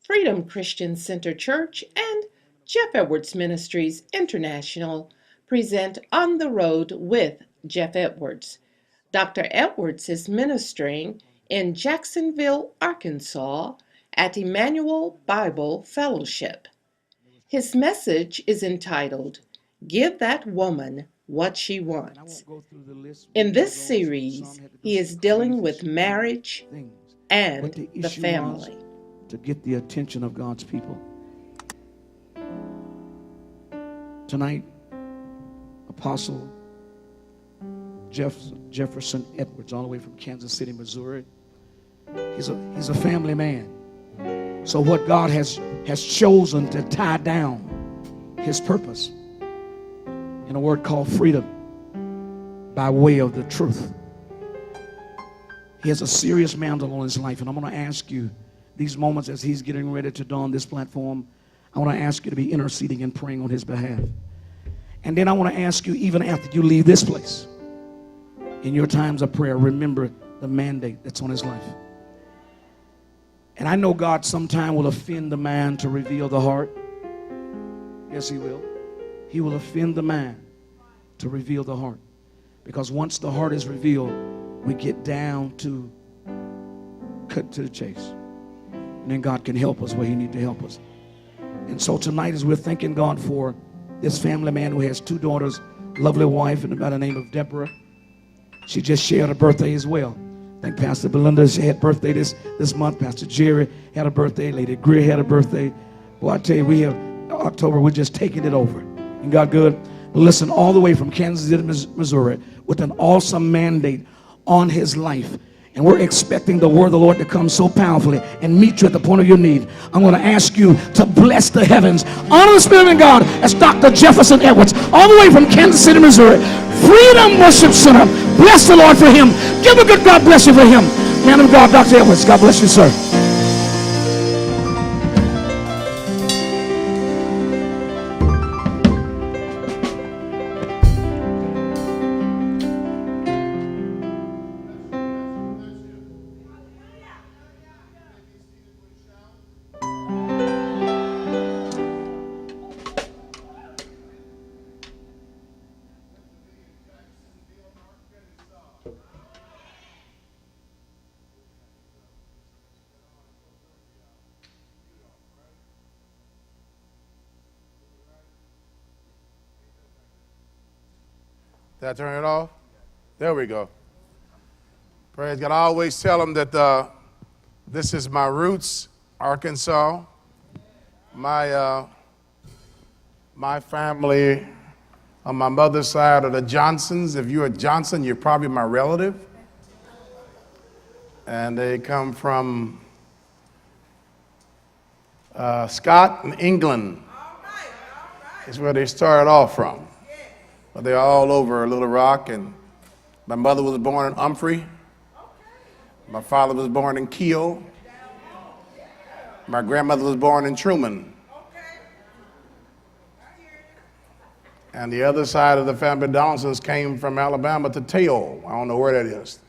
Freedom Christian Center Church and Jeff Edwards Ministries International present On the Road with Jeff Edwards. Dr. Edwards is ministering in Jacksonville, Arkansas at Emmanuel Bible Fellowship. His message is entitled, Give That Woman What She Wants. In this series, he is dealing with marriage and the family. To get the attention of God's people. Tonight, Apostle Jefferson Edwards, all the way from Kansas City, Missouri. He's a family man. So what God has chosen to tie down his purpose in a word called freedom by way of the truth. He has a serious mantle on his life, and I'm going to ask you these moments as he's getting ready to don this platform, I want to ask you to be interceding and praying on his behalf. And then I want to ask you, even after you leave this place, in your times of prayer, remember the mandate that's on his life. And I know God sometime will offend the man to reveal the heart. Yes, he will. He will offend the man to reveal the heart. Because once the heart is revealed, we get down to cut to the chase. And then God can help us where he needs to help us. And so tonight, as we're thanking God for this family man who has two daughters, lovely wife, and by the name of Deborah. She just shared a birthday as well. I think Pastor Belinda, she had birthday this month. Pastor Jerry had a birthday. Lady Greer had a birthday. Boy, I tell you, we have October, we're just taking it over. And God good. Listen, all the way from Kansas City, Missouri, with an awesome mandate on his life. And we're expecting the word of the Lord to come so powerfully and meet you at the point of your need. I'm going to ask you to bless the heavens. Honor the Spirit of God as Dr. Jefferson Edwards, all the way from Kansas City, Missouri. Freedom Worship Center. Bless the Lord for him. Give a good God bless you for him. Man of God, Dr. Edwards. God bless you, sir. Did I turn it off? There we go. Praise God. I always tell them that this is my roots, Arkansas. My family on my mother's side are the Johnsons. If you're a Johnson, you're probably my relative. And they come from Scotland, England. Is where they started off from. But they're all over Little Rock, and my mother was born in Humphrey. My father was born in Kiel. My grandmother was born in Truman. And the other side of the family, Donaldsons, came from Alabama to Tail. I don't know where that is.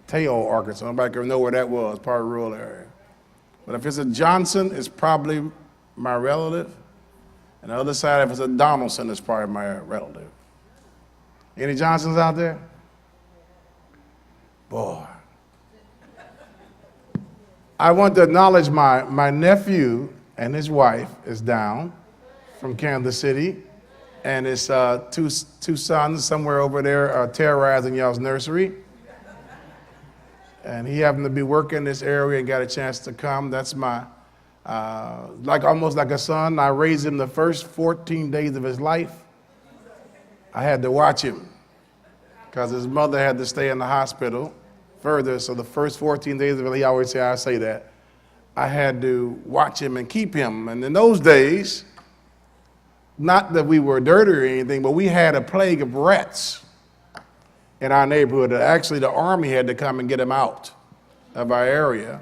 Tail, Arkansas. Nobody can know where that was, part of the rural area. But if it's a Johnson, it's probably my relative. And the other side, if it's a Donaldson, it's probably my relative. Any Johnsons out there? Boy. I want to acknowledge my nephew and his wife is down from Kansas City, and his two sons somewhere over there terrorizing y'all's nursery. And he happened to be working in this area and got a chance to come. That's my, almost like a son. I raised him the first 14 days of his life. I had to watch him because his mother had to stay in the hospital further. So the first 14 days of it, he always say, I say that. I had to watch him and keep him. And in those days, not that we were dirty or anything, but we had a plague of rats in our neighborhood. Actually, the army had to come and get them out of our area.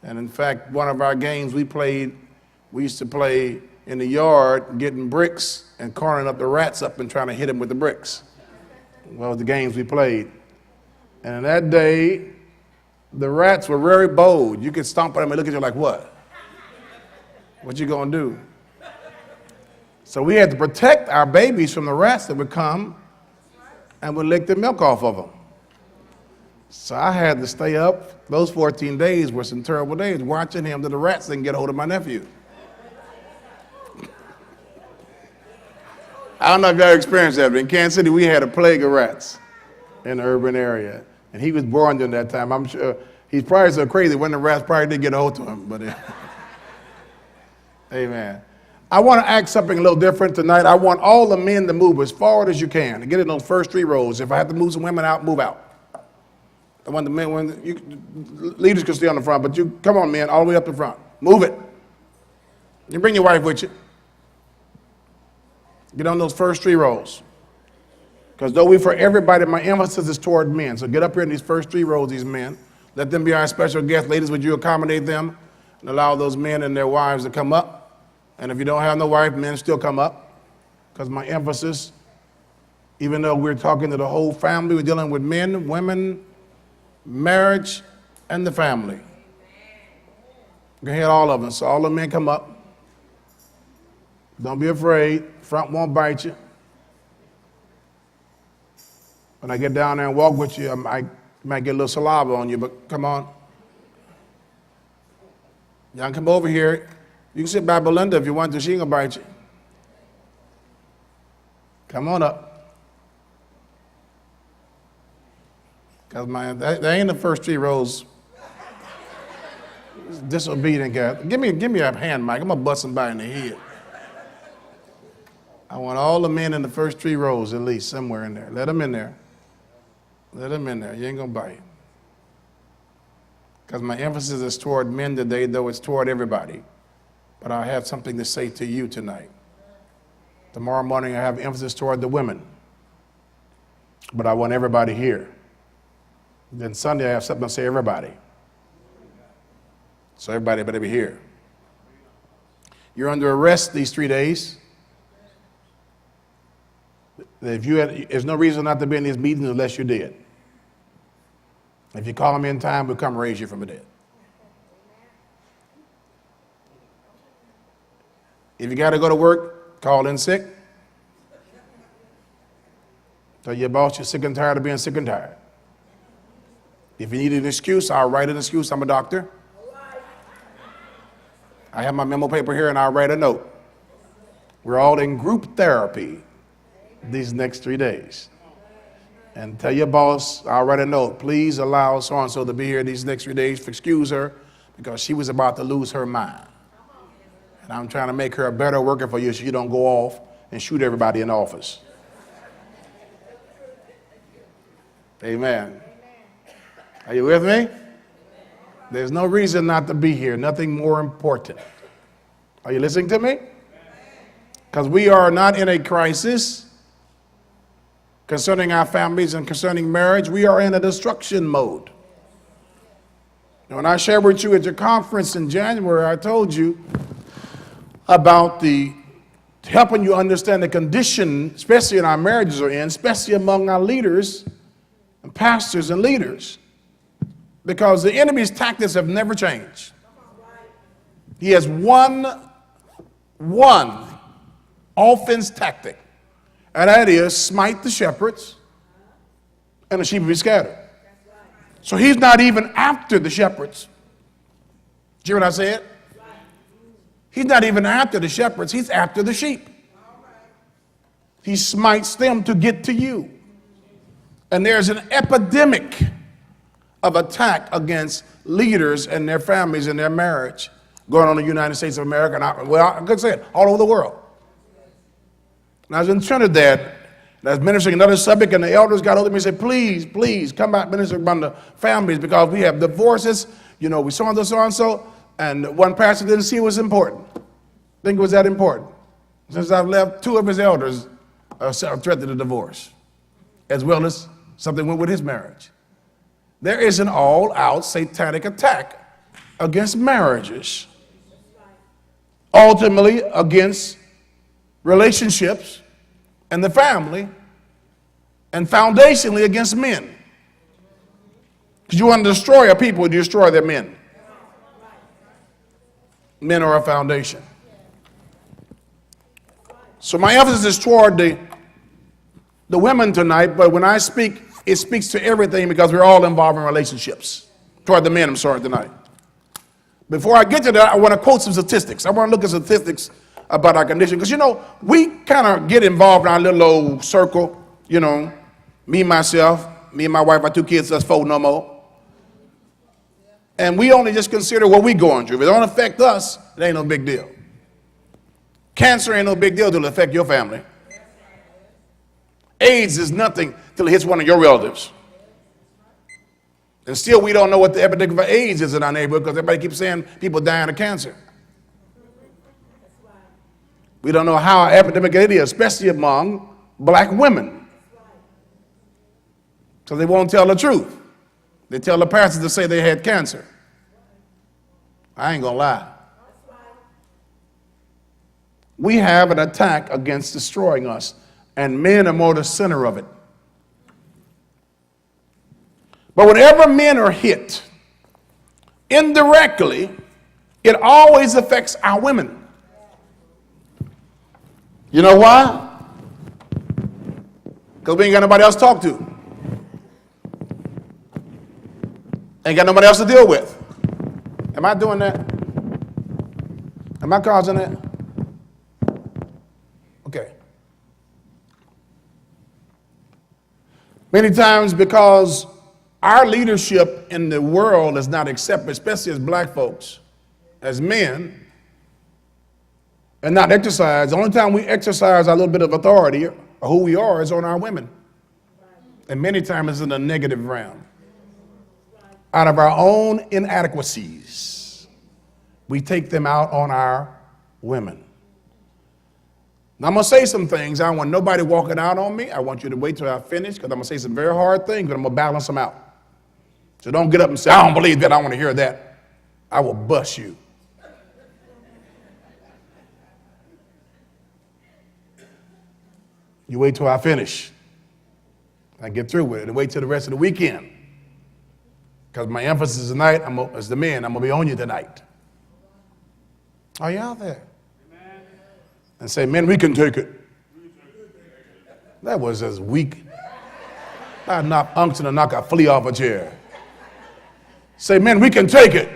And in fact, one of our games we used to play in the yard, getting bricks and cornering up the rats up and trying to hit them with the bricks. Well, the games we played. And that day, the rats were very bold. You could stomp at them and look at you like, what? What you gonna do? So we had to protect our babies from the rats that would come and would lick the milk off of them. So I had to stay up. Those 14 days were some terrible days, watching him till the rats didn't get a hold of my nephew. I don't know if y'all experienced that, but in Kansas City, we had a plague of rats in the urban area. And he was born during that time. I'm sure he's probably so crazy when the rats probably did get a hold of him. But amen. I want to act something a little different tonight. I want all the men to move as forward as you can to get in those first 3 rows. If I have to move some women out, move out. I want the men, leaders can stay on the front, but you, come on, men, all the way up the front. Move it. You bring your wife with you. Get on those first 3 rows. Because though we for everybody, my emphasis is toward men. So get up here in these first 3 rows, these men. Let them be our special guests. Ladies, would you accommodate them and allow those men and their wives to come up? And if you don't have no wife, men still come up. Because my emphasis, even though we're talking to the whole family, we're dealing with men, women, marriage, and the family. You can hear all of them. So all the men come up. Don't be afraid. Front won't bite you. When I get down there and walk with you, I might get a little saliva on you, but come on. Y'all come over here. You can sit by Belinda if you want to. She ain't gonna bite you. Come on up. Because they ain't the first 3 rows. Disobedient guy. Give me a hand, Mike. I'm gonna bust somebody in the head. I want all the men in the first 3 rows at least, somewhere in there. Let them in there. Let them in there. You ain't gonna bite. Because my emphasis is toward men today, though it's toward everybody. But I have something to say to you tonight. Tomorrow morning I have emphasis toward the women. But I want everybody here. Then Sunday I have something to say to everybody. So everybody better be here. You're under arrest these 3 days. There's no reason not to be in these meetings unless you're dead. If you call me in time, we'll come raise you from the dead. If you got to go to work, call in sick. Tell your boss you're sick and tired of being sick and tired. If you need an excuse, I'll write an excuse. I'm a doctor. I have my memo paper here and I'll write a note. We're all in group therapy these next 3 days. And tell your boss, I'll write a note. Please allow so-and-so to be here these next 3 days. Excuse her because she was about to lose her mind. And I'm trying to make her a better worker for you so you don't go off and shoot everybody in the office. Amen. Are you with me? There's no reason not to be here. Nothing more important. Are you listening to me? Because we are not in a crisis concerning our families and concerning marriage. We are in a destruction mode. And when I shared with you at your conference in January, I told you about helping you understand the condition, especially in our marriages are in, especially among our leaders and pastors and leaders. Because the enemy's tactics have never changed. He has one offense tactic, and that is smite the shepherds and the sheep will be scattered. So he's not even after the shepherds. Do you hear what I said? He's not even after the shepherds, he's after the sheep. He smites them to get to you. And there's an epidemic of attack against leaders and their families and their marriage going on in the United States of America, and I could say it, all over the world. And I was in Trinidad, and I was ministering another subject, and the elders got hold of me and said, please, please, come back minister about the families, because we have divorces, you know, we so-and-so, and one pastor didn't see it was important. Think it was that important. Since I've left, 2 of his elders are threatened to divorce, as well as something went with his marriage. There is an all-out satanic attack against marriages, ultimately against relationships and the family, and foundationally against men. Because you want to destroy a people, you destroy their men. Men are a foundation. So my emphasis is toward the women tonight, but when I speak, it speaks to everything because we're all involved in relationships. Toward the men, I'm sorry, tonight. Before I get to that, I want to quote some statistics. I want to look at statistics about our condition. Because, you know, we kind of get involved in our little old circle, you know, me, myself, me and my wife, our 2 kids, us 4 no more. And we only just consider what we're going through. If it don't affect us, it ain't no big deal. Cancer ain't no big deal till it affect your family. AIDS is nothing till it hits one of your relatives. And still we don't know what the epidemic of AIDS is in our neighborhood because everybody keeps saying people dying of cancer. We don't know how epidemic it is, especially among black women. So they won't tell the truth. They tell the pastors to say they had cancer. I ain't gonna lie. We have an attack against destroying us, and men are more the center of it. But whenever men are hit, indirectly, it always affects our women. You know why? Because we ain't got nobody else to talk to. Ain't got nobody else to deal with. Am I doing that? Am I causing that? Okay. Many times because our leadership in the world is not accepted, especially as black folks, as men, and not exercised. The only time we exercise a little bit of authority or who we are is on our women. And many times it's in a negative realm. Out of our own inadequacies, we take them out on our women. Now I'm going to say some things. I don't want nobody walking out on me. I want you to wait till I finish because I'm going to say some very hard things, but I'm going to balance them out. So don't get up and say, I don't believe that, I want to hear that. I will bust you. You wait till I finish. I get through with it and wait till the rest of the weekend. Because my emphasis tonight, as the men, I'm going to be on you tonight. Are you out there? Amen. And say, men, we can take it. That was as weak. I'd knock unction and knock a flea off a chair. Say, men, we can take it.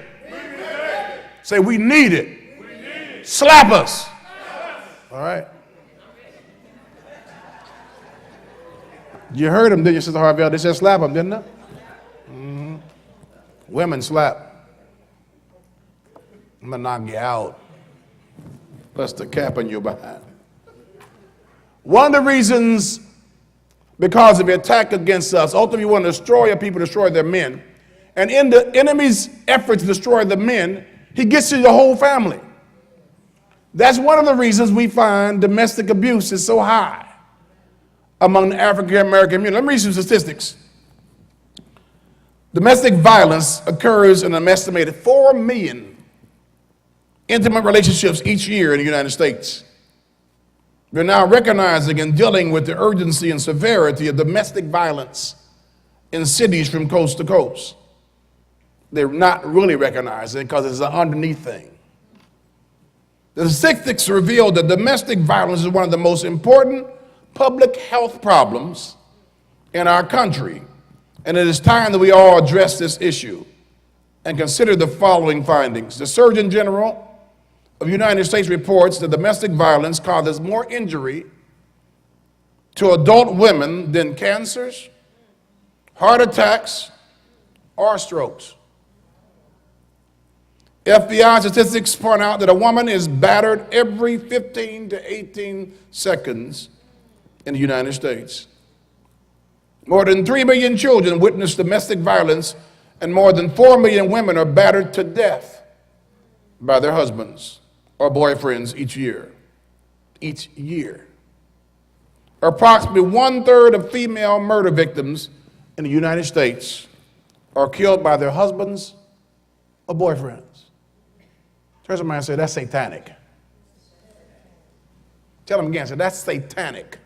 Say, we need it. Slap us. All right. You heard them, didn't you, Sister Harvell? They said slap them, didn't they? Mm-hmm. Women slap. I'm going to knock you out. Plus the cap on your behind. One of the reasons, because of the attack against us, ultimately you want to destroy a people, destroy their men. And in the enemy's effort to destroy the men, he gets to the whole family. That's one of the reasons we find domestic abuse is so high among the African American community. Let me read some statistics. Domestic violence occurs in an estimated 4 million intimate relationships each year in the United States. We're now recognizing and dealing with the urgency and severity of domestic violence in cities from coast to coast. They're not really recognizing it because it's an underneath thing. The statistics reveal that domestic violence is one of the most important public health problems in our country, and it is time that we all address this issue and consider the following findings. The Surgeon General of the United States reports that domestic violence causes more injury to adult women than cancers, heart attacks, or strokes. FBI statistics point out that a woman is battered every 15 to 18 seconds in the United States. More than 3 million children witness domestic violence, and more than 4 million women are battered to death by their husbands or boyfriends each year. Each year. Approximately 1/3 of female murder victims in the United States are killed by their husbands or boyfriends. Turn to somebody and say, that's satanic. Tell them again, say, that's satanic.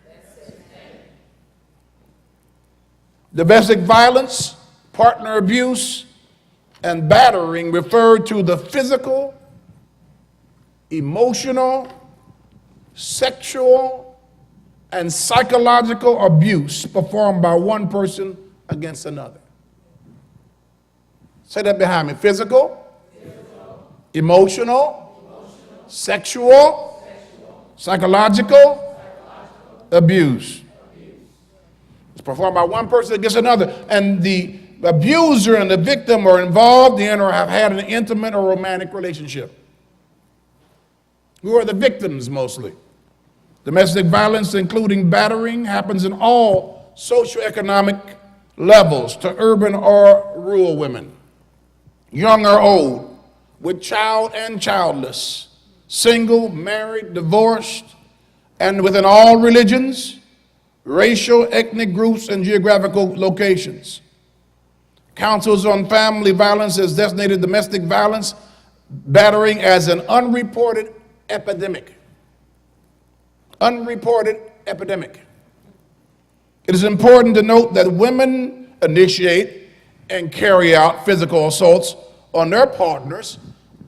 Domestic violence, partner abuse, and battering refer to the physical, emotional, sexual, and psychological abuse performed by one person against another. Say that behind me. Physical, emotional, sexual, psychological abuse. It's performed by one person against another. And the abuser and the victim are involved in or have had an intimate or romantic relationship. Who are the victims mostly? Domestic violence, including battering, happens in all socioeconomic levels to urban or rural women, young or old, with child and childless, single, married, divorced, and within all religions, racial, ethnic groups, and geographical locations. Councils on Family Violence has designated domestic violence battering as an unreported epidemic. Unreported epidemic. It is important to note that women initiate and carry out physical assaults on their partners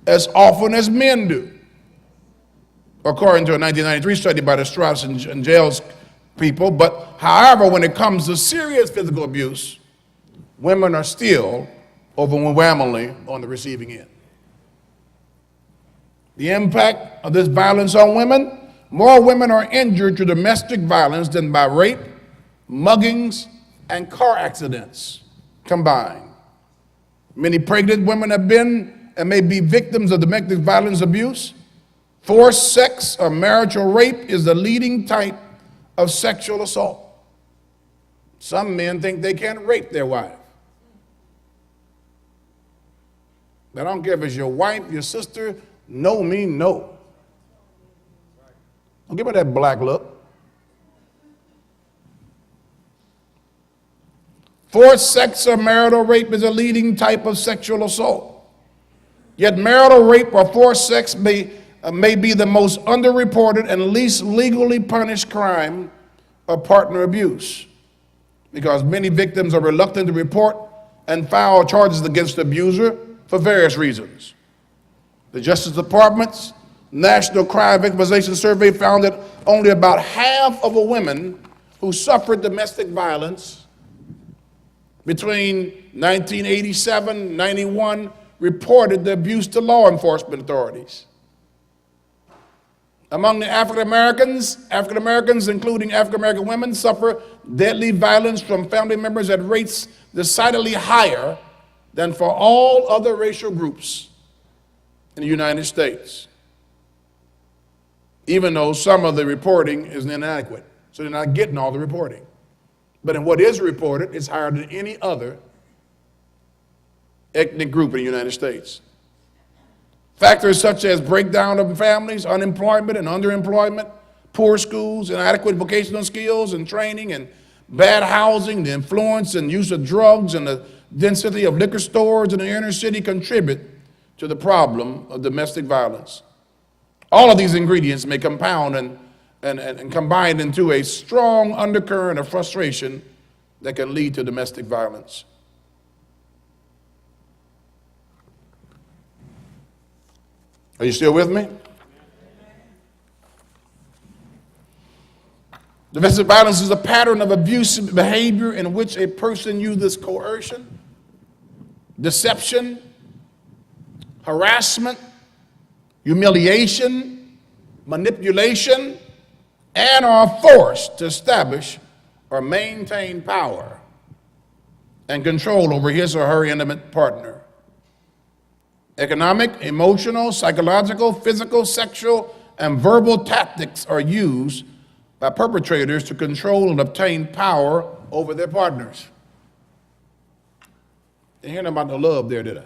as often as men do, according to a 1993 study by the Strauss and Jales people. But however, when it comes to serious physical abuse, women are still overwhelmingly on the receiving end. The impact of this violence on women: more women are injured through domestic violence than by rape, muggings, and car accidents combined. Many pregnant women have been and may be victims of domestic violence abuse. Forced sex or marital rape is the leading type of sexual assault. Some men think they can't rape their wife. I don't care if it's your wife, your sister, no mean no. Don't give me that black look. Forced sex or marital rape is a leading type of sexual assault. Yet marital rape or forced sex may be the most underreported and least legally punished crime of partner abuse, because many victims are reluctant to report and file charges against the abuser for various reasons. The Justice Department's National Crime Victimization Survey found that only about half of the women who suffered domestic violence between 1987 and 91 reported the abuse to law enforcement authorities. Among the African Americans, including African American women, suffer deadly violence from family members at rates decidedly higher than for all other racial groups in the United States, even though some of the reporting is inadequate. So they're not getting all the reporting. But in what is reported, it's higher than any other ethnic group in the United States. Factors such as breakdown of families, unemployment and underemployment, poor schools, inadequate vocational skills and training, and bad housing, the influence and use of drugs, and the density of liquor stores in the inner city contribute to the problem of domestic violence. All of these ingredients may compound and combine into a strong undercurrent of frustration that can lead to domestic violence. Are you still with me? Domestic violence is a pattern of abusive behavior in which a person uses coercion, deception, harassment, humiliation, manipulation, and are forced to establish or maintain power and control over his or her intimate partner. Economic, emotional, psychological, physical, sexual, and verbal tactics are used by perpetrators to control and obtain power over their partners. Didn't hear about no love there, did I?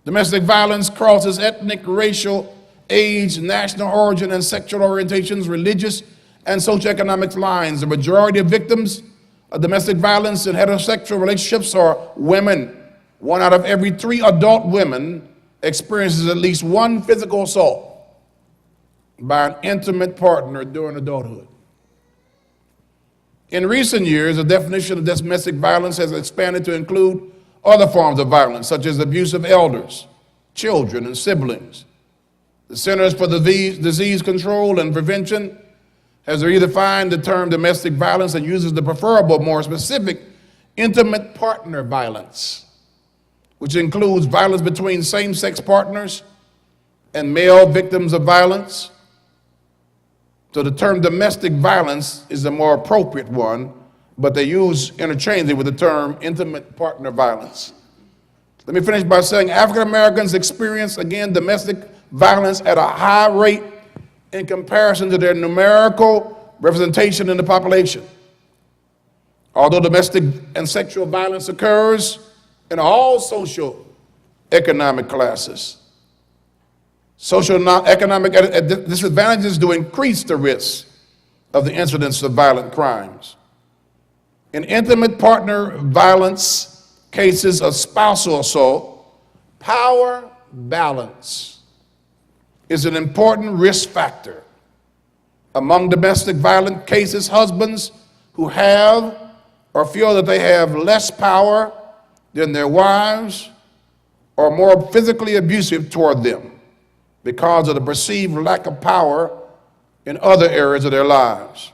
Domestic violence crosses ethnic, racial, age, national origin, and sexual orientations, religious, and socioeconomic lines. The majority of victims of domestic violence in heterosexual relationships are women. 1 out of every 3 adult women experiences at least one physical assault by an intimate partner during adulthood. In recent years, the definition of domestic violence has expanded to include other forms of violence, such as abuse of elders, children, and siblings. The Centers for Disease Control and Prevention has redefined the term domestic violence and uses the preferable, more specific, intimate partner violence, which includes violence between same-sex partners and male victims of violence. So the term domestic violence is the more appropriate one, but they use interchangeably with the term intimate partner violence. Let me finish by saying African Americans experience, again, domestic violence at a high rate in comparison to their numerical representation in the population. Although domestic and sexual violence occurs in all social economic classes, social economic disadvantages do increase the risk of the incidence of violent crimes. In intimate partner violence cases of spousal assault, power balance is an important risk factor. Among domestic violent cases, husbands who have or feel that they have less power than their wives are more physically abusive toward them because of the perceived lack of power in other areas of their lives.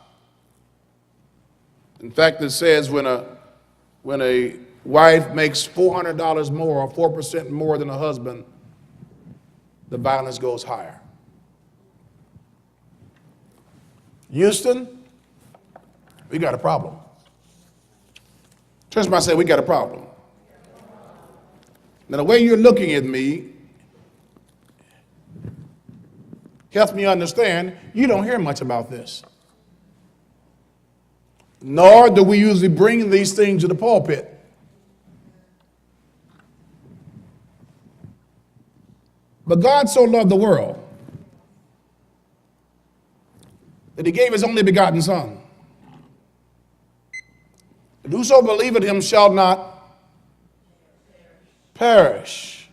In fact, it says when a wife makes $400 more or 4% more than a husband, the violence goes higher. Houston, we got a problem. Church might say we got a problem. Now, the way you're looking at me helps me understand you don't hear much about this. Nor do we usually bring these things to the pulpit. But God so loved the world that he gave his only begotten Son. And whoso believeth him shall not perish,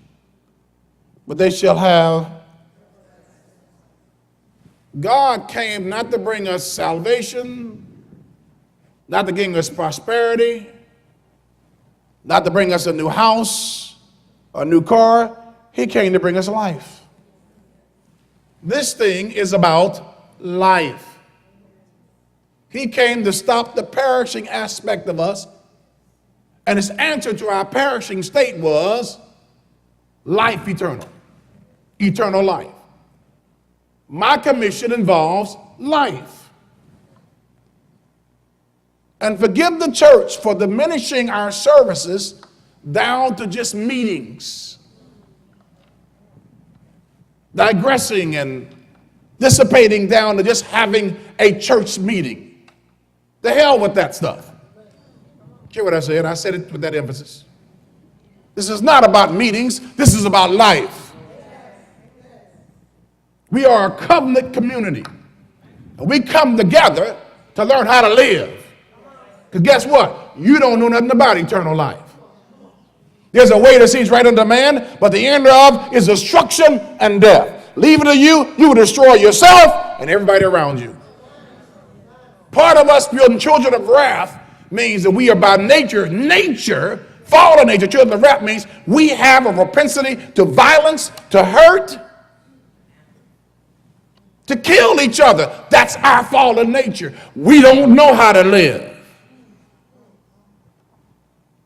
but they shall have. God came not to bring us salvation, not to bring us prosperity, not to bring us a new house, a new car. He came to bring us life. This thing is about life. He came to stop the perishing aspect of us, and his answer to our perishing state was life eternal, eternal life. My commission involves life. And forgive the church for diminishing our services down to just meetings, digressing and dissipating down to just having a church meeting. The hell with that stuff. Hear what I said? I said it with that emphasis. This is not about meetings. This is about life. We are a covenant community. And we come together to learn how to live. Because guess what? You don't know nothing about eternal life. There's a way that seems right unto man, but the end thereof is destruction and death. Leave it to you, you will destroy yourself and everybody around you. Part of us being children of wrath means that we are by nature, fallen nature, children of wrath means we have a propensity to violence, to hurt, to kill each other. That's our fallen nature. We don't know how to live.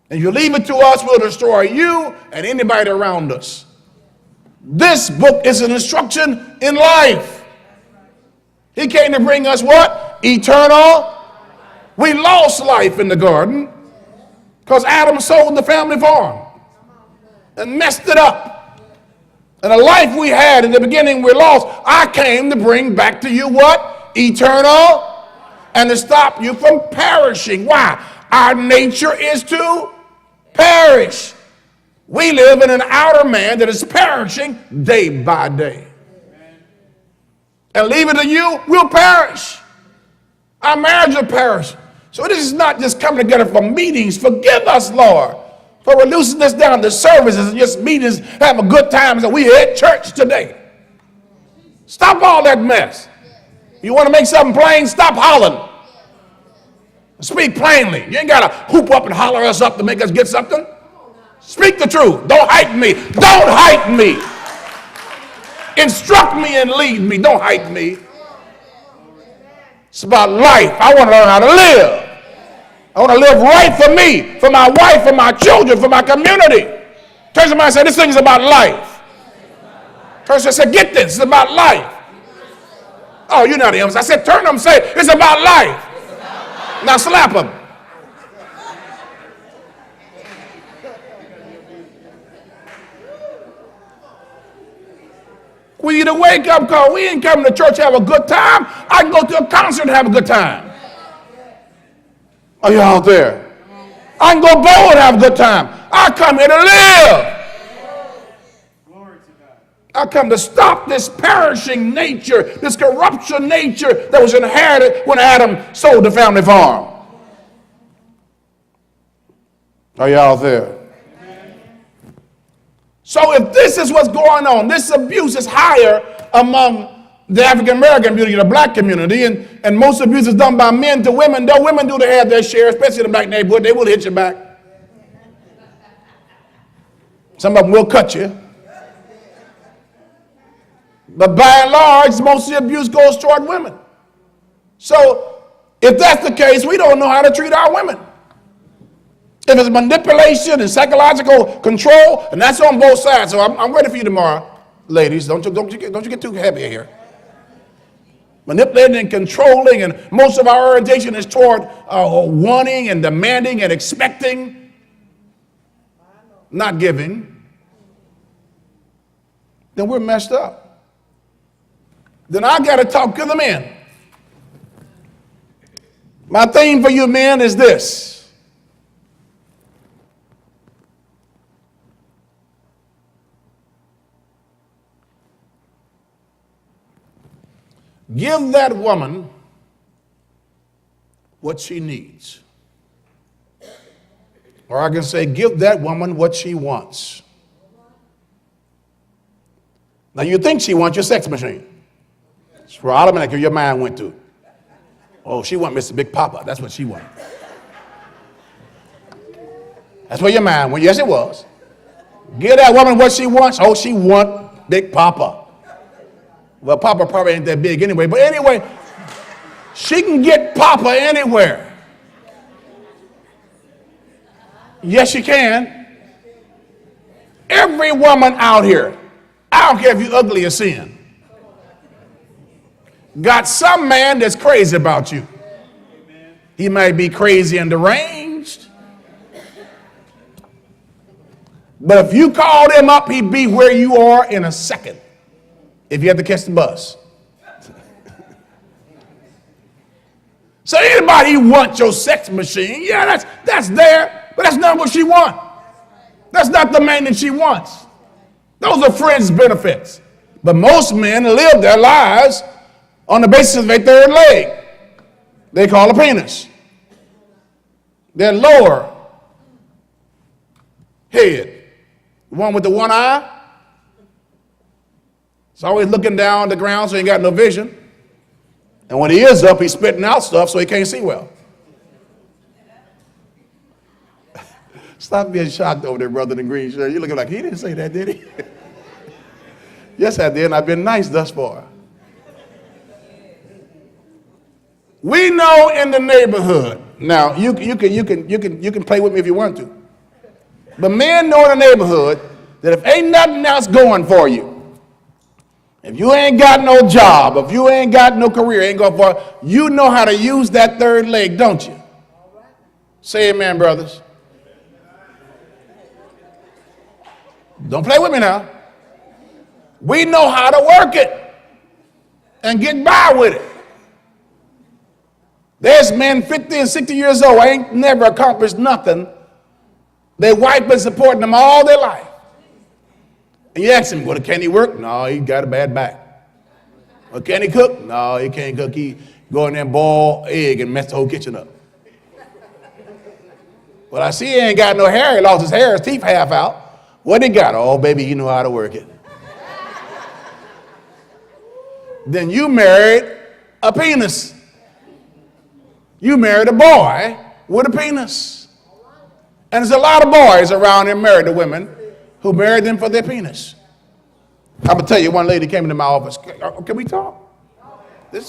And you leave it to us, we'll destroy you and anybody around us. This book is an instruction in life. He came to bring us what? Eternal. We lost life in the garden because Adam sold the family farm and messed it up. And the life we had in the beginning we lost. I came to bring back to you what? Eternal, and to stop you from perishing. Why? Our nature is to perish. We live in an outer man that is perishing day by day. And leave it to you, we'll perish. Our marriage will perish. So this is not just coming together for meetings. Forgive us, Lord, for reducing this down to services and just meetings, have a good time. So we at church today. Stop all that mess. You want to make something plain? Stop hollering. Speak plainly. You ain't got to hoop up and holler us up to make us get something. Speak the truth. Don't hype me. Don't hype me. Instruct me and lead me. Don't hype me. It's about life. I want to learn how to live. I want to live right for me, for my wife, for my children, for my community. Turn to somebody and say, this thing is about life. Person said, get this. It's about life. Oh, you're not him. I said, turn to them and say, it's about life. Now slap them. We need a wake-up call. We ain't coming to church to have a good time. I can go to a concert and have a good time. Are you out there? I can go bowl and have a good time. I come here to live. I come to stop this perishing nature, this corruption nature that was inherited when Adam sold the family farm. Are you out there? So if this is what's going on, this abuse is higher among the African American community, the black community, and most abuse is done by men to women. Though women do have their share, especially in the black neighborhood, they will hit you back. Some of them will cut you. But by and large, most of the abuse goes toward women. So if that's the case, we don't know how to treat our women. If it's manipulation and psychological control, and that's on both sides. So I'm ready for you tomorrow, ladies. Don't you get too heavy here. Manipulating and controlling, and most of our orientation is toward wanting and demanding and expecting, not giving. Then we're messed up. Then I got to talk to the men. My theme for you men is this. Give that woman what she needs. Or I can say, give that woman what she wants. Now you think she wants your sex machine. That's where automatically your mind went to. Oh, she wants Mr. Big Papa. That's what she wants. That's where your mind went. Yes, it was. Give that woman what she wants. Oh, she wants Big Papa. Well, Papa probably ain't that big anyway. But anyway, she can get Papa anywhere. Yes, she can. Every woman out here, I don't care if you're ugly or sin, got some man that's crazy about you. He might be crazy and deranged. But if you called him up, he'd be where you are in a second. If you have to catch the bus. So anybody who wants your sex machine, yeah, that's there, but that's not what she wants. That's not the man that she wants. Those are friends' benefits. But most men live their lives on the basis of their third leg. They call a penis. Their lower head. The one with the one eye. He's always looking down the ground so he ain't got no vision. And when he is up, he's spitting out stuff so he can't see well. Stop being shocked over there, brother in the green shirt. You're looking like, he didn't say that, did he? Yes, I did, and I've been nice thus far. We know in the neighborhood. Now, you can play with me if you want to. But men know in the neighborhood that if ain't nothing else going for you, if you ain't got no job, if you ain't got no career, ain't going for it, you know how to use that third leg, don't you? Say amen, brothers. Don't play with me now. We know how to work it and get by with it. There's men 50 and 60 years old, ain't never accomplished nothing. Their wife been supporting them all their life. And you ask him, well, can he work? No, he got a bad back. Well, can he cook? No, he can't cook. He go in there and boil egg and mess the whole kitchen up. Well, I see he ain't got no hair. He lost his hair, his teeth half out. What he got? Oh, baby, you know how to work it. Then you married a penis. You married a boy with a penis. And there's a lot of boys around here married to women who married them for their penis. I'm going to tell you, one lady came into my office. Can we talk?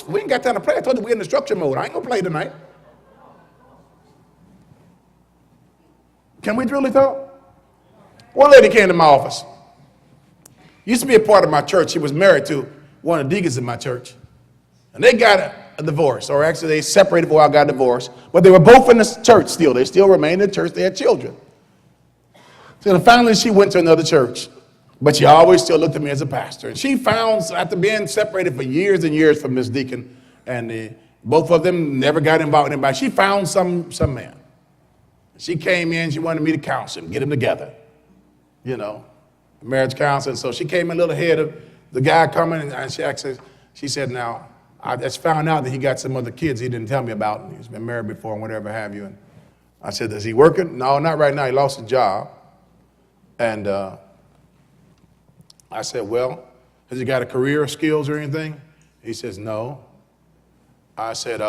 We ain't got time to play. I told you we're in instruction mode. I ain't going to play tonight. Can we really talk? One lady came to my office. Used to be a part of my church. She was married to one of the deacons in my church. And they got a divorce, or actually they separated before I got divorced. But they were both in the church still. They still remained in the church. They had children. So finally she went to another church. But she always still looked at me as a pastor. And she found, after being separated for years and years from this deacon, and both of them never got involved in anybody, she found some man. She came in, she wanted me to counsel him, get him together, you know, marriage counseling. So she came in a little ahead of the guy coming, and she said, now, I just found out that he got some other kids he didn't tell me about. He's been married before and whatever have you. And I said, is he working? No, not right now. He lost his job. And I said, well, has he got a career or skills or anything? He says, no. I said,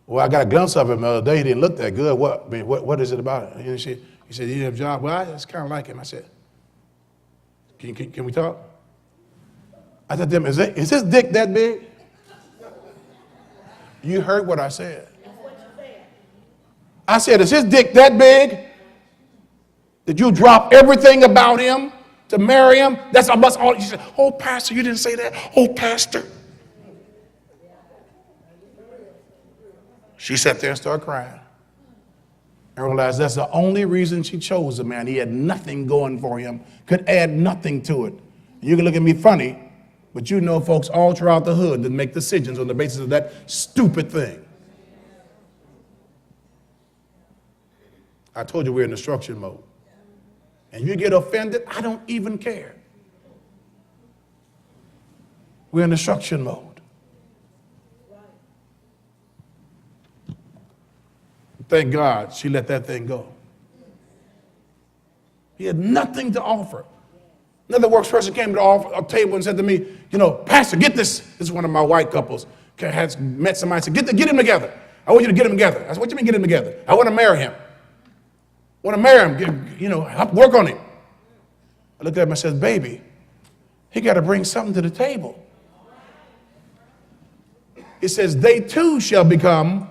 well, I got a glimpse of him the other day. He didn't look that good. What is it about it? He said, you didn't have a job? Well, it's kind of like him. I said, can we talk? I said to him, is his dick that big? You heard what I said. I said, is his dick that big? Did you drop everything about him to marry him? That's almost all. He said, oh, pastor, you didn't say that. Oh, pastor. She sat there and started crying. I realized that's the only reason she chose a man. He had nothing going for him, could add nothing to it. You can look at me funny, but you know folks all throughout the hood that make decisions on the basis of that stupid thing. I told you we're in instruction mode. And you get offended, I don't even care. We're in instruction mode. Thank God she let that thing go. He had nothing to offer. Another works person came to the table and said to me, you know, pastor, get this. This is one of my white couples. Had met somebody and said, get him together. I want you to get him together. I said, what do you mean get him together? I want to marry him. I want to marry him, help work on him. I looked at him and said, baby, he got to bring something to the table. It says, they too shall become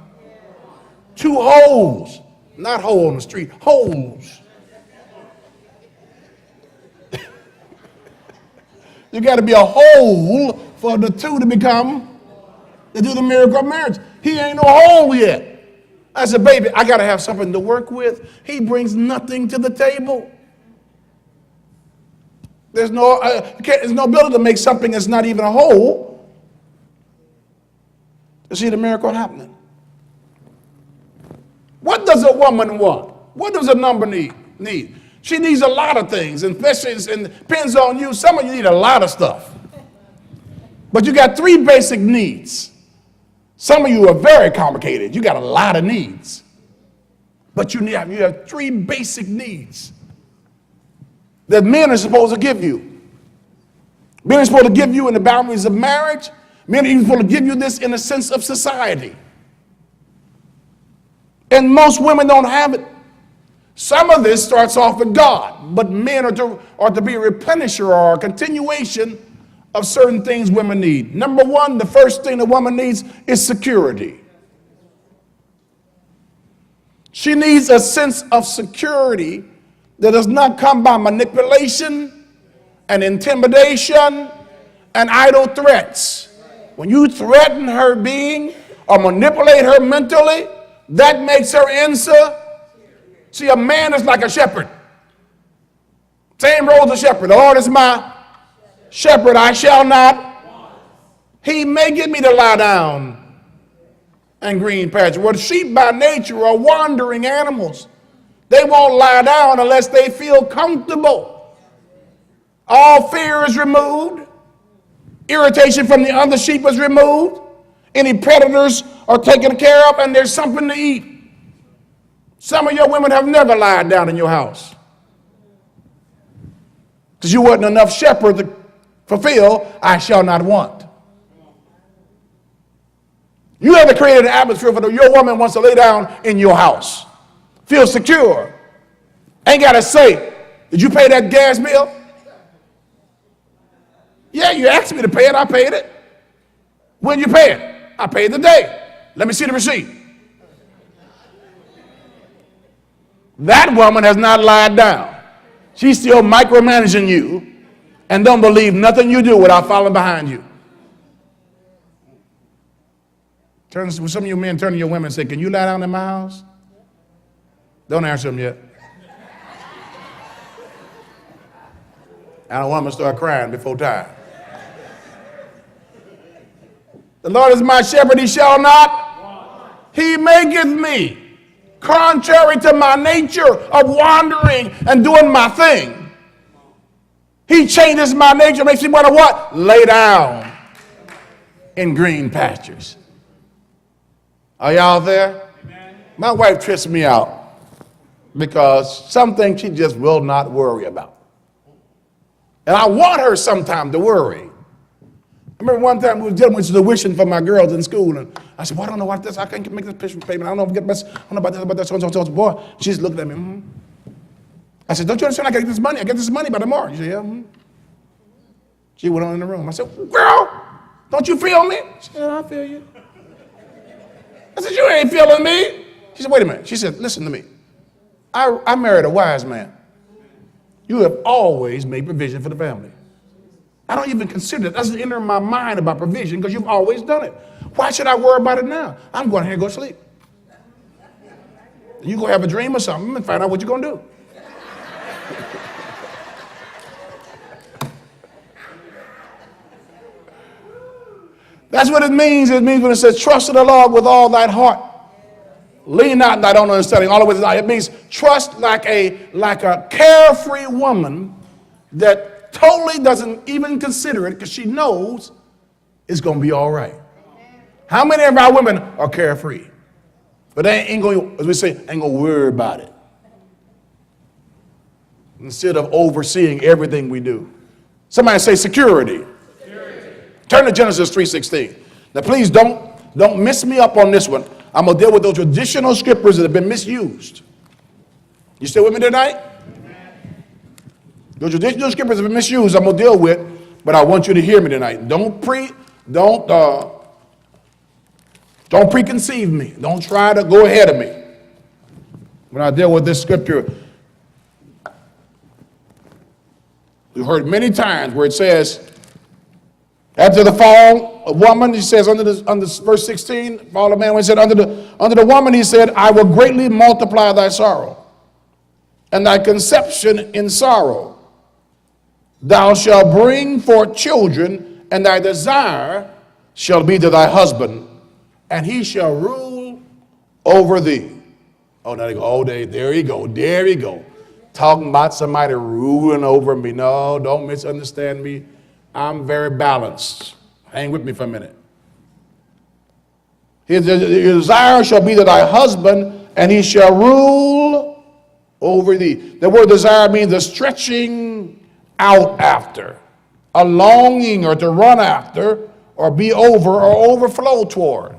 two holes, not hole on the street, holes. You got to be a hole for the two to do the miracle of marriage. He ain't no hole yet. I said, baby, I got to have something to work with. He brings nothing to the table. There's no ability to make something that's not even a whole to see the miracle happening. What does a woman want? What does a number need? She needs a lot of things, and it depends on you. Some of you need a lot of stuff. But you got three basic needs. Some of you are very complicated. You got a lot of needs. But you have three basic needs that men are supposed to give you. Men are supposed to give you in the boundaries of marriage. Men are even supposed to give you this in a sense of society. And most women don't have it. Some of this starts off with God, but men are to be a replenisher or a continuation of certain things women need. Number one, the first thing a woman needs is security. She needs a sense of security that does not come by manipulation and intimidation and idle threats. When you threaten her being or manipulate her mentally, that makes her answer. See, a man is like a shepherd. Same role as a shepherd. The Lord is my shepherd, I shall not. He may get me to lie down in green pastures. Well, sheep by nature are wandering animals. They won't lie down unless they feel comfortable. All fear is removed. Irritation from the other sheep is removed. Any predators are taken care of, and there's something to eat. Some of your women have never lied down in your house because you wasn't enough shepherd to fulfill, I shall not want. You haven't created an atmosphere for your woman wants to lay down in your house. Feel secure. Ain't got to say, did you pay that gas bill? Yeah, you asked me to pay it, I paid it. When you pay it? I paid the day. Let me see the receipt. That woman has not lied down. She's still micromanaging you and don't believe nothing you do without following behind you. Some of you men turn to your women and say, can you lie down in my house? Don't answer them yet. And a woman start crying before time. The Lord is my shepherd, he shall not. He maketh me, contrary to my nature of wandering and doing my thing. He changes my nature, makes me want to what? Lay down in green pastures. Are y'all there? Amen. My wife trips me out because some things she just will not worry about. And I want her sometime to worry. I remember one time we were dealing with tuition for my girls in school, and I said, well, I don't know what this, I can't make this tuition payment. I don't know if I get this, I don't know about this, so. Boy, she's looking at me. I said, don't you understand I got to get this money? I get this money by tomorrow. She said, yeah. She went on in the room. I said, girl, don't you feel me? She said, I feel you. I said, you ain't feeling me. She said, wait a minute. She said, listen to me. I married a wise man. You have always made provision for the family. I don't even consider it. It doesn't enter my mind about provision because you've always done it. Why should I worry about it now? I'm going here and go to sleep. You go have a dream or something and find out what you're going to do. That's what it means. It means when it says, trust in the Lord with all thine heart. Lean not on thine own understanding. All the way. It means trust like a carefree woman that totally doesn't even consider it because she knows it's going to be all right. How many of our women are carefree? But they ain't going to, as we say, ain't going to worry about it. Instead of overseeing everything we do. Somebody say security. Turn to Genesis 3:16. Now please don't miss me up on this one. I'm going to deal with those traditional scriptures that have been misused. You still with me tonight? Those traditional scriptures have been misused, I'm going to deal with, but I want you to hear me tonight. Don't preconceive me. Don't try to go ahead of me when I deal with this scripture. We've heard many times where it says, after the fall of woman, he says under verse 16, fall of man, when he said under the woman, he said, I will greatly multiply thy sorrow and thy conception in sorrow. Thou shalt bring forth children, and thy desire shall be to thy husband, and he shall rule over thee. Oh, now they go, oh, there he go. Talking about somebody ruling over me. No, don't misunderstand me. I'm very balanced. Hang with me for a minute. His desire shall be to thy husband, and he shall rule over thee. The word desire means the stretching out after, a longing or to run after, or be over or overflow toward.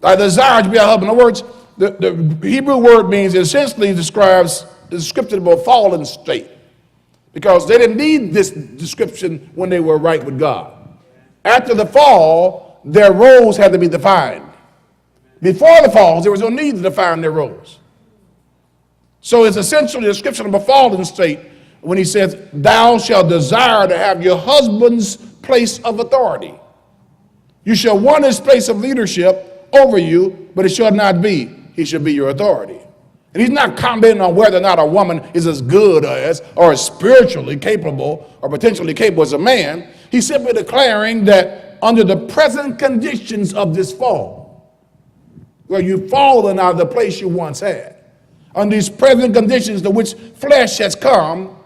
Thy desire to be a husband. In other words, the Hebrew word means, it essentially describes the description of a fallen state. Because they didn't need this description when they were right with God. After the fall, their roles had to be defined. Before the fall, there was no need to define their roles. So it's essentially a description of a fallen state when he says, thou shalt desire to have your husband's place of authority. You shall want his place of leadership over you, but it shall not be. He shall be your authority. And he's not commenting on whether or not a woman is as good as or as spiritually capable or potentially capable as a man. He's simply declaring that under the present conditions of this fall, where you've fallen out of the place you once had, under these present conditions to which flesh has come,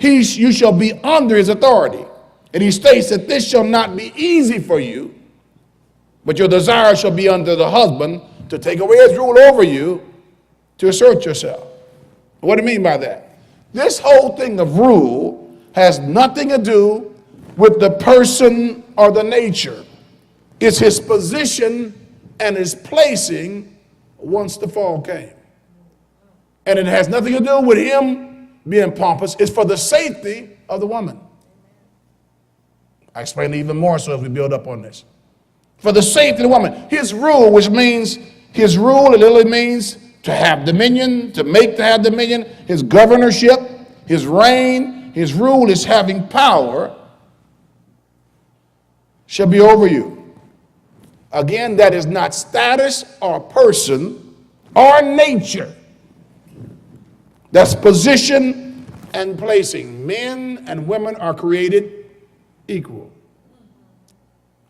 you shall be under his authority. And he states that this shall not be easy for you, but your desire shall be under the husband to take away his rule over you, to assert yourself. What do you mean by that? This whole thing of rule has nothing to do with the person or the nature. It's his position and his placing once the fall came. And it has nothing to do with him being pompous. It's for the safety of the woman. I explain it even more so as we build up on this. For the safety of the woman. His rule, which means, his rule, it literally means to have dominion, to have dominion, his governorship, his reign, his rule is having power, shall be over you. Again, that is not status or person or nature. That's position and placing. Men and women are created equal.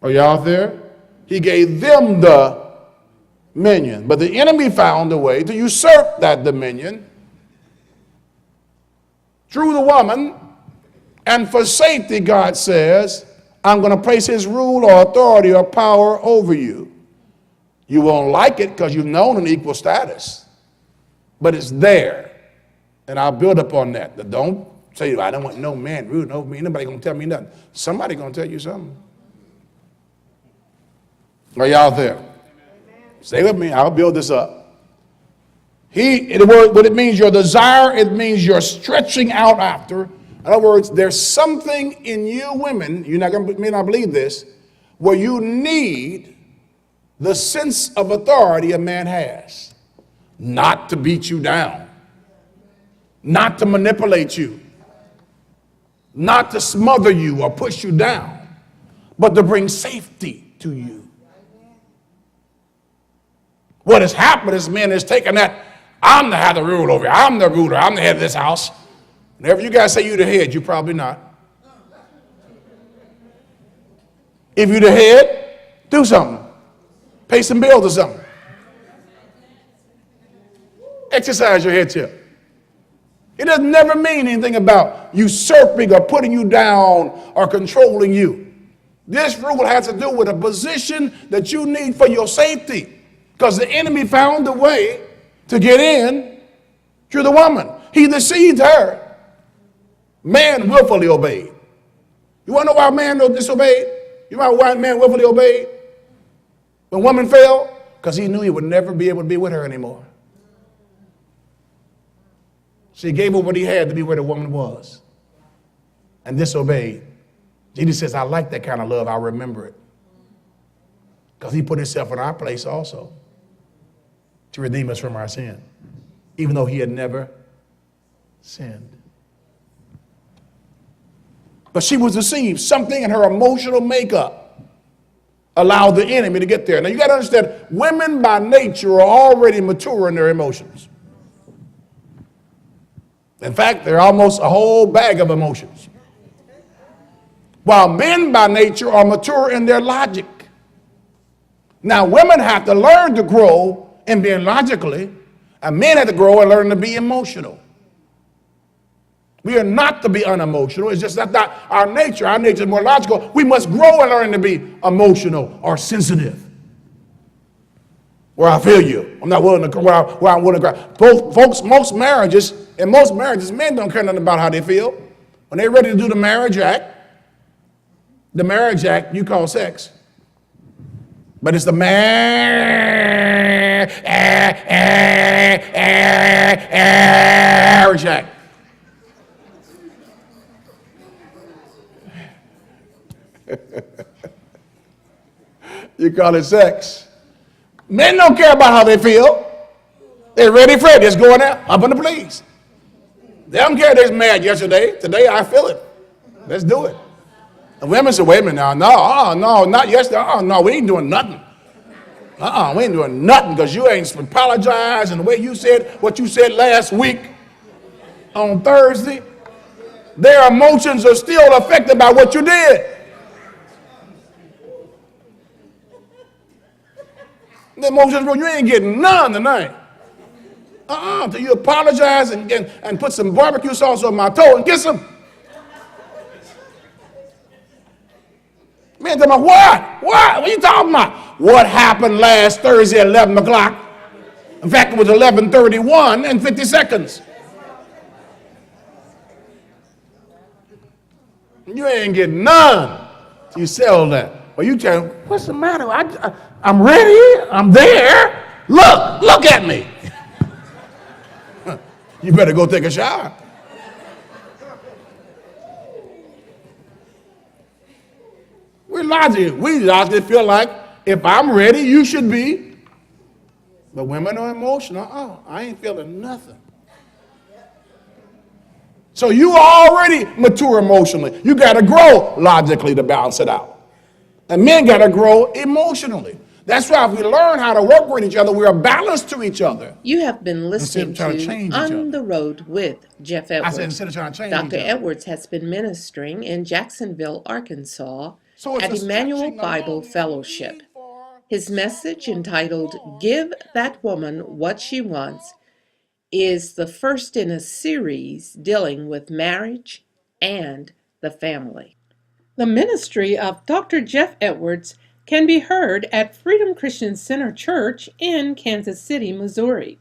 Are you out there? He gave them the dominion, but the enemy found a way to usurp that dominion through the woman, and for safety, God says, I'm going to place his rule or authority or power over you. You won't like it because you've known an equal status, but it's there. And I'll build up on that. But don't say, I don't want no man ruling over me. Nobody going to tell me nothing. Somebody going to tell you something. Are you out there? Stay with me. I'll build this up. What it means, your desire, it means you're stretching out after. In other words, there's something in you women, you may not believe this, where you need the sense of authority a man has. Not to beat you down. Not to manipulate you. Not to smother you or push you down. But to bring safety to you. What has happened is men has taken that, I'm the have the rule over you. I'm the ruler. I'm the head of this house. Whenever you guys say you're the head, you're probably not. If you're the head, do something. Pay some bills or something. Exercise your headship. It doesn't never mean anything about usurping or putting you down or controlling you. This rule has to do with a position that you need for your safety. Because the enemy found a way to get in through the woman. He deceived her. Man willfully obeyed. You want to know why man disobeyed? You know why man willfully obeyed? When woman fell? Because he knew he would never be able to be with her anymore. So he gave up what he had to be where the woman was. And disobeyed. Jesus says, I like that kind of love. I remember it. Because he put himself in our place also. To redeem us from our sin. Even though he had never sinned. But she was deceived. Something in her emotional makeup allowed the enemy to get there. Now you got to understand, women by nature are already mature in their emotions. In fact, they're almost a whole bag of emotions. While men by nature are mature in their logic. Now women have to learn to grow in being logically, and men have to grow and learn to be emotional. We are not to be unemotional. It's just that's not our nature. Our nature is more logical. We must grow and learn to be emotional or sensitive. Where I feel you. I'm not willing to where I'm willing to cry. Most marriages, men don't care nothing about how they feel. When they're ready to do the marriage act you call sex. But it's the marriage act. You call it sex. Men don't care about how they feel. They're ready for it. Just going there, up in the place. They don't care they're mad yesterday. Today I feel it. Let's do it. The women say, wait a minute now. No, no, not yesterday. No, we ain't doing nothing. We ain't doing nothing because you ain't apologizing the way you said what you said last week on Thursday. Their emotions are still affected by what you did. The emotions, you ain't getting none tonight. Till you apologize and put some barbecue sauce on my toe and kiss them. Man, tell me what? What are you talking about? What happened last Thursday at 11 o'clock? In fact, it was 11:31 and 50 seconds. You ain't getting none till you sell that. Well, you tell them, what's the matter? I'm ready. I'm there. Look at me. You better go take a shower. We logically feel like if I'm ready, you should be. But women are emotional. I ain't feeling nothing. So you already mature emotionally. You got to grow logically to balance it out. And men got to grow emotionally. That's why if we learn how to work with each other, we are balanced to each other. You have been listening Instead of trying to to change each On other. the Road with Jeff I Edwards. said instead of trying to change Dr. each other. Edwards has been ministering in Jacksonville, Arkansas So it's at a Emmanuel stretching Bible along Fellowship. need for His message, entitled Give That Woman What She Wants, is the first in a series dealing with marriage and the family. The ministry of Dr. Jeff Edwards can be heard at Freedom Christian Center Church in Kansas City, Missouri.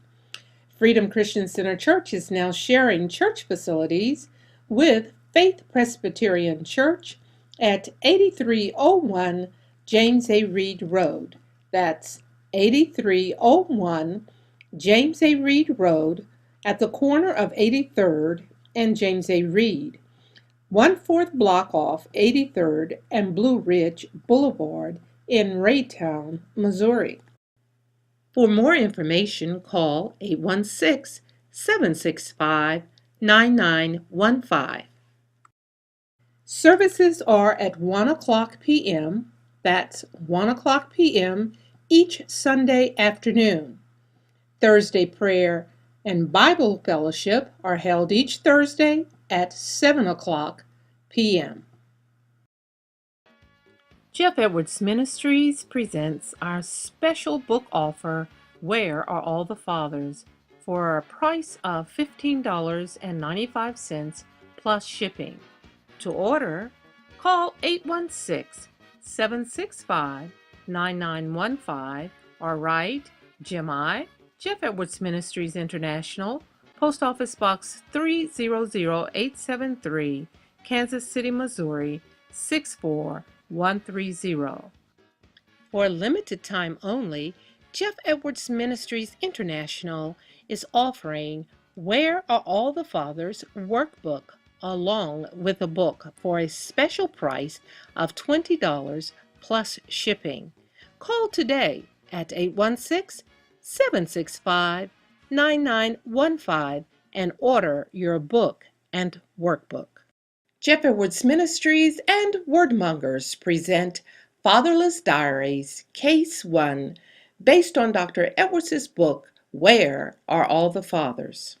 Freedom Christian Center Church is now sharing church facilities with Faith Presbyterian Church at 8301 James A. Reed Road. That's 8301 James A. Reed Road at the corner of 83rd and James A. Reed, 1/4 block off 83rd and Blue Ridge Boulevard in Raytown, Missouri. For more information, call 816-765-9915. Services are at 1 o'clock p.m. That's 1 o'clock p.m. each Sunday afternoon. Thursday prayer and Bible fellowship are held each Thursday at 7 o'clock p.m. Jeff Edwards Ministries presents our special book offer, Where Are All the Fathers?, for a price of $15.95 plus shipping. To order, call 816-765-9915 or write Jim I., Jeff Edwards Ministries International, Post Office Box 300873, Kansas City, Missouri 64130. For a limited time only, Jeff Edwards Ministries International is offering Where Are All the Fathers workbook along with a book for a special price of $20 plus shipping. Call today at 816-765-9915 and order your book and workbook. Jeff Edwards Ministries and Wordmongers present Fatherless Diaries, Case 1, based on Dr. Edwards' book, Where Are All the Fathers?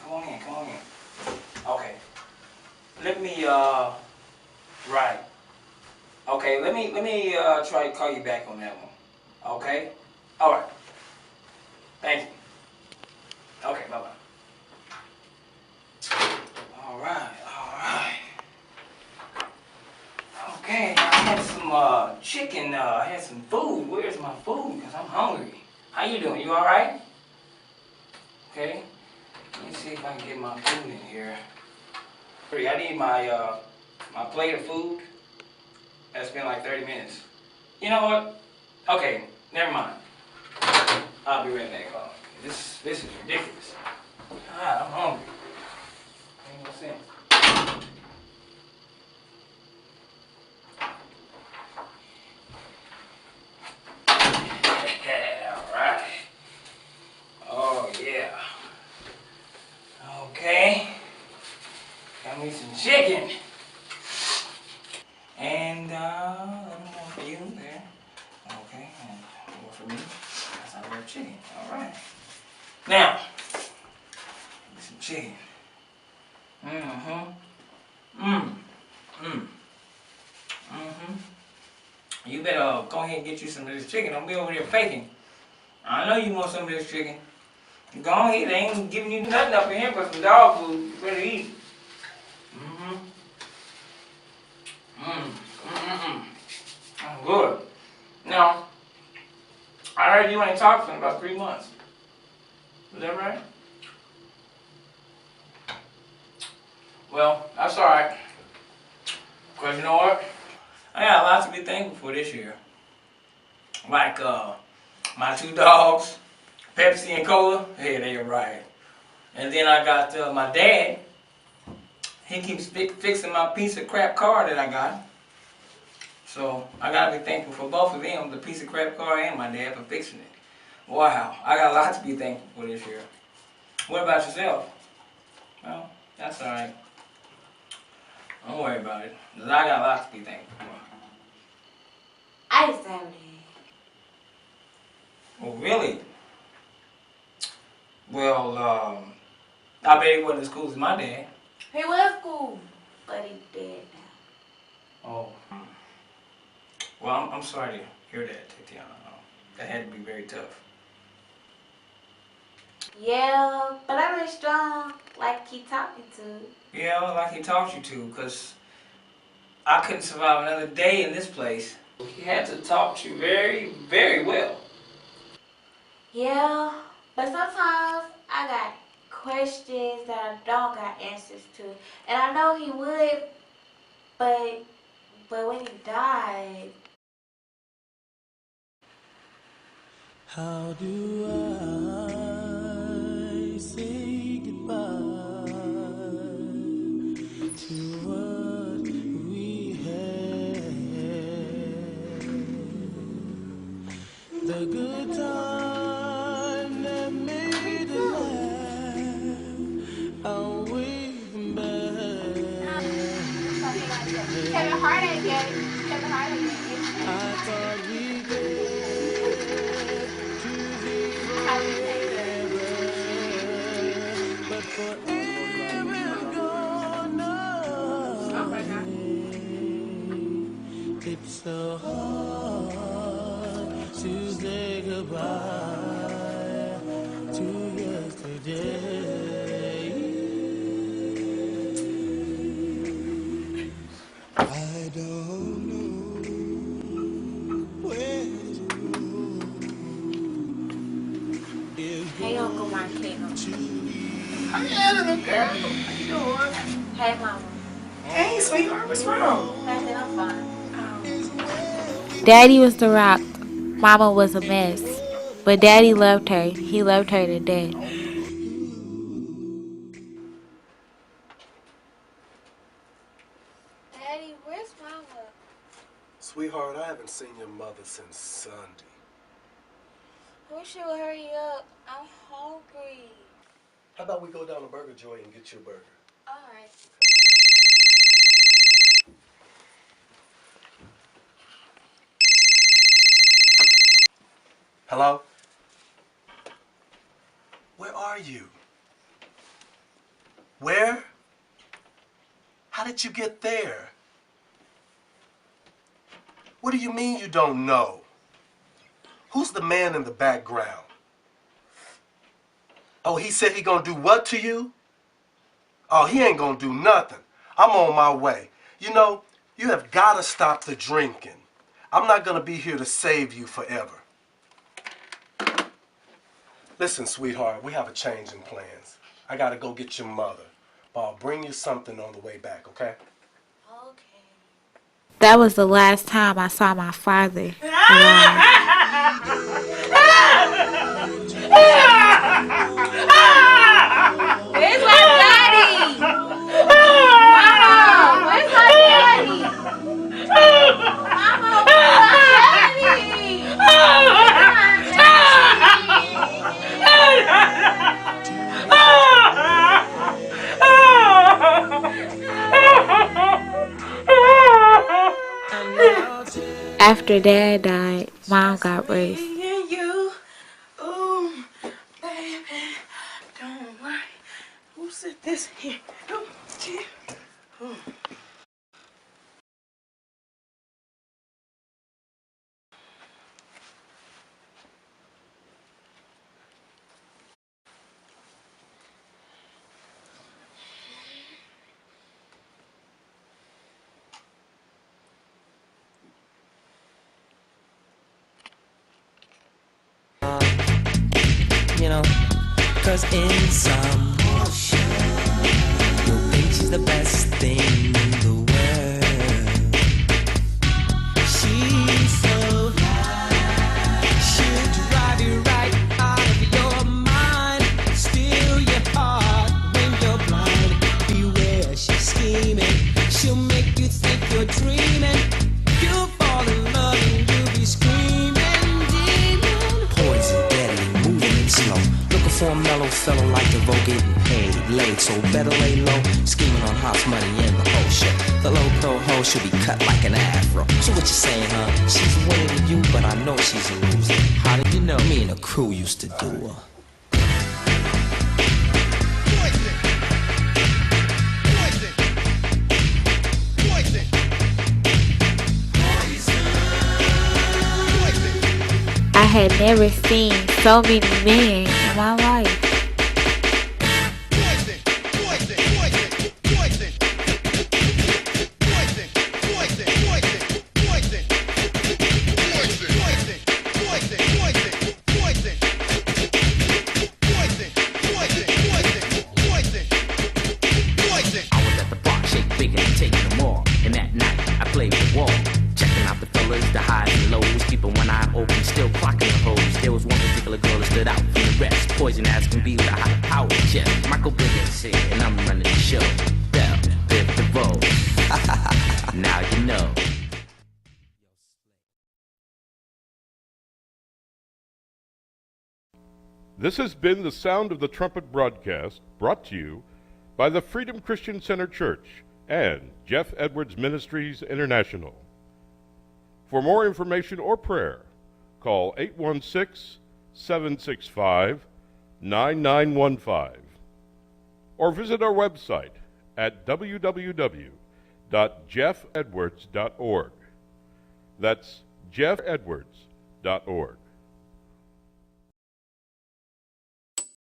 Come on in, come on in. Okay. Let me, right. Okay, let me try to call you back on that one. Okay? Alright. Thank you. Okay, bye-bye. Alright. Okay, I had some chicken, I had some food. Where's my food? Because I'm hungry. How you doing? You alright? Okay. Let me see if I can get my food in here. I need my plate of food. That's been like 30 minutes. You know what? Okay, never mind. I'll be right back. This is ridiculous. God, I'm hungry. Ain't no sense. Alright. Oh yeah. Okay. Got me some chicken. And one for you there. Okay, and one for me. That's how we have chicken. Alright. Now, give me some chicken. You better go ahead and get you some of this chicken. Don't be over there faking. I know you want some of this chicken. Go ahead, they ain't giving you nothing up in here but some dog food. You better eat. Good. Now, I heard you ain't talked in about 3 months. Is that right? Well, that's alright. Because you know what? I got lots to be thankful for this year. Like my 2 dogs, Pepsi and Cola. Hey, they are right. And then I got my dad. He keeps fixing my piece of crap car that I got. So I gotta be thankful for both of them, the piece of crap car and my dad for fixing it. Wow, I got a lot to be thankful for this year. What about yourself? Well, that's alright. Don't worry about it. 'Cause I got a lot to be thankful for. I used to have a dad. Oh, really? Well, I bet he wasn't as cool as my dad. He was cool, but he dead now. Oh. Well, I'm sorry to hear that, Tatiana. That had to be very tough. Yeah, but I'm really strong, like he taught me to. Yeah, like he taught you to, because I couldn't survive another day in this place. He had to talk to you very, very well. Yeah, but sometimes I got questions that I don't got answers to. And I know he would, but when he died. How do I say goodbye to what we had? The good time that made us laugh, I'll wave them back. Kevin Hart ain't gay. Kevin Hart ain't gay. I thought we get but forever is gone now. It's so hard to say goodbye to yesterday. I don't know where to go. Hey, Uncle Marquino. Hey, little girl. How you doing? Hey, Mama. Hey, sweetheart. What's wrong? Nothing, I'm fine. Daddy was the rock. Mama was a mess. But Daddy loved her. He loved her to death. Daddy, where's Mama? Sweetheart, I haven't seen your mother since Sunday. I wish you would hurry up. I'm hungry. How about we go down to Burger Joy and get you a burger? All right. Hello? Where are you? Where? How did you get there? What do you mean you don't know? Who's the man in the background? Oh, he said he gonna do what to you? Oh, he ain't gonna do nothing. I'm on my way. You know, you have gotta stop the drinking. I'm not gonna be here to save you forever. Listen, sweetheart, we have a change in plans. I gotta go get your mother. But I'll bring you something on the way back, okay? Okay. That was the last time I saw my father alive. Where's my daddy? Mama, where's my daddy? Mama, where's my daddy? Where's After Dad died, Mom got raised. And you, oh, baby, don't worry. Who said this here? Oh, yeah. Oh. You know, cause in some you'll think she's the best thing in the world. She's so high, she'll drive you right out of your mind, steal your heart when you're blind. Beware, she's scheming, she'll make you think you're dreaming. You'll fall in love and you'll be screaming, demon. Poison, deadly, moving slow. Looking for a mellow fellow like the vote getting paid, laid, so better lay low. Scheming on house money and the whole shit. The low pro hoe should be cut like an afro. So what you saying, huh? She's winning to you, but I know she's a loser. How did you know? Me and the crew used to do her. I had never seen so many men in my life. I was at the bar, shake big and taking them all. And that night, I played the wall. Checking out the fellas, the highs and lows. Keeping one eye open, still clocking the hoes. There was one particular girl that stood out from the rest. Poison ass can be with a high power chest. Michael Biggins here, and I'm running the show. Bell, Biff DeVoe. Now you know. This has been the Sound of the Trumpet broadcast, brought to you by the Freedom Christian Center Church and Jeff Edwards Ministries International. For more information or prayer, call 816-765-9915 or visit our website at www.jeffedwards.org. That's jeffedwards.org.